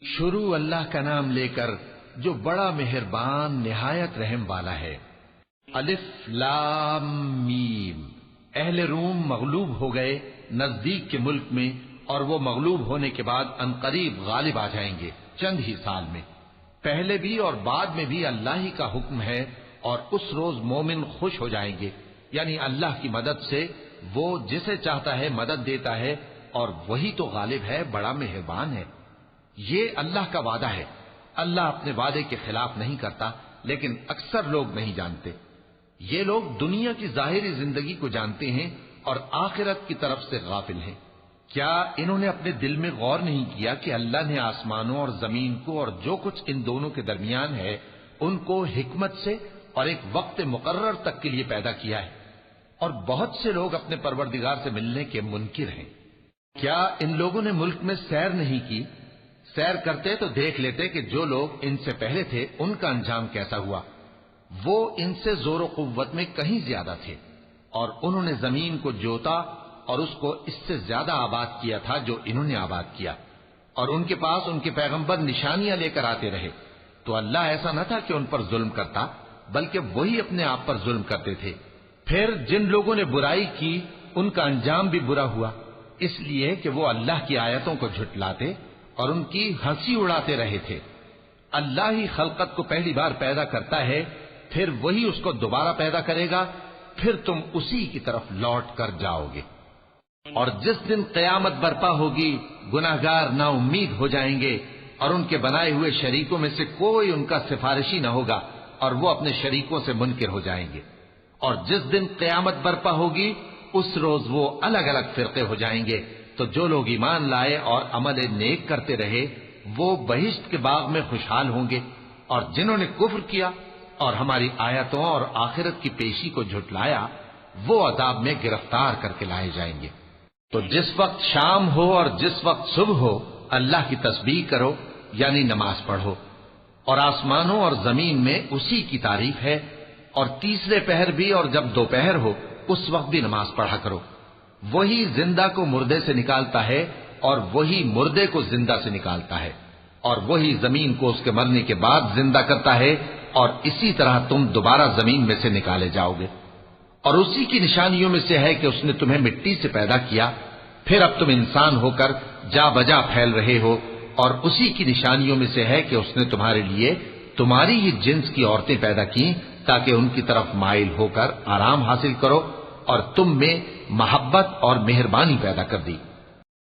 شروع اللہ کا نام لے کر جو بڑا مہربان نہایت رحم والا ہے۔ الف لام میم۔ اہل روم مغلوب ہو گئے نزدیک کے ملک میں، اور وہ مغلوب ہونے کے بعد عنقریب غالب آ جائیں گے چند ہی سال میں۔ پہلے بھی اور بعد میں بھی اللہ ہی کا حکم ہے، اور اس روز مومن خوش ہو جائیں گے، یعنی اللہ کی مدد سے وہ جسے چاہتا ہے مدد دیتا ہے، اور وہی تو غالب ہے، بڑا مہربان ہے۔ یہ اللہ کا وعدہ ہے، اللہ اپنے وعدے کے خلاف نہیں کرتا، لیکن اکثر لوگ نہیں جانتے۔ یہ لوگ دنیا کی ظاہری زندگی کو جانتے ہیں اور آخرت کی طرف سے غافل ہیں۔ کیا انہوں نے اپنے دل میں غور نہیں کیا کہ اللہ نے آسمانوں اور زمین کو اور جو کچھ ان دونوں کے درمیان ہے ان کو حکمت سے اور ایک وقت مقرر تک کے لیے پیدا کیا ہے، اور بہت سے لوگ اپنے پروردگار سے ملنے کے منکر ہیں۔ کیا ان لوگوں نے ملک میں سیر نہیں کی؟ سیر کرتے تو دیکھ لیتے کہ جو لوگ ان سے پہلے تھے ان کا انجام کیسا ہوا۔ وہ ان سے زور و قوت میں کہیں زیادہ تھے، اور انہوں نے زمین کو جوتا اور اس کو اس سے زیادہ آباد کیا تھا جو انہوں نے آباد کیا، اور ان کے پاس ان کے پیغمبر نشانیاں لے کر آتے رہے، تو اللہ ایسا نہ تھا کہ ان پر ظلم کرتا، بلکہ وہی اپنے آپ پر ظلم کرتے تھے۔ پھر جن لوگوں نے برائی کی ان کا انجام بھی برا ہوا، اس لیے کہ وہ اللہ کی آیتوں کو جھٹلاتے اور ان کی ہنسی اڑاتے رہے تھے۔ اللہ ہی خلقت کو پہلی بار پیدا کرتا ہے، پھر وہی اس کو دوبارہ پیدا کرے گا، پھر تم اسی کی طرف لوٹ کر جاؤ گے۔ اور جس دن قیامت برپا ہوگی گناہگار نا امید ہو جائیں گے، اور ان کے بنائے ہوئے شریکوں میں سے کوئی ان کا سفارشی نہ ہوگا، اور وہ اپنے شریکوں سے منکر ہو جائیں گے۔ اور جس دن قیامت برپا ہوگی اس روز وہ الگ الگ فرقے ہو جائیں گے، تو جو لوگ ایمان لائے اور عمل نیک کرتے رہے وہ بہشت کے باغ میں خوشحال ہوں گے، اور جنہوں نے کفر کیا اور ہماری آیتوں اور آخرت کی پیشی کو جھٹلایا وہ عذاب میں گرفتار کر کے لائے جائیں گے۔ تو جس وقت شام ہو اور جس وقت صبح ہو اللہ کی تسبیح کرو، یعنی نماز پڑھو، اور آسمانوں اور زمین میں اسی کی تعریف ہے، اور تیسرے پہر بھی اور جب دوپہر ہو اس وقت بھی نماز پڑھا کرو۔ وہی زندہ کو مردے سے نکالتا ہے اور وہی مردے کو زندہ سے نکالتا ہے، اور وہی زمین کو اس کے مرنے کے بعد زندہ کرتا ہے، اور اسی طرح تم دوبارہ زمین میں سے نکالے جاؤ گے۔ اور اسی کی نشانیوں میں سے ہے کہ اس نے تمہیں مٹی سے پیدا کیا، پھر اب تم انسان ہو کر جا بجا پھیل رہے ہو، اور اسی کی نشانیوں میں سے ہے کہ اس نے تمہارے لیے تمہاری ہی جنس کی عورتیں پیدا کی تاکہ ان کی طرف مائل ہو کر آرام حاصل کرو، اور تم میں محبت اور مہربانی پیدا کر دی۔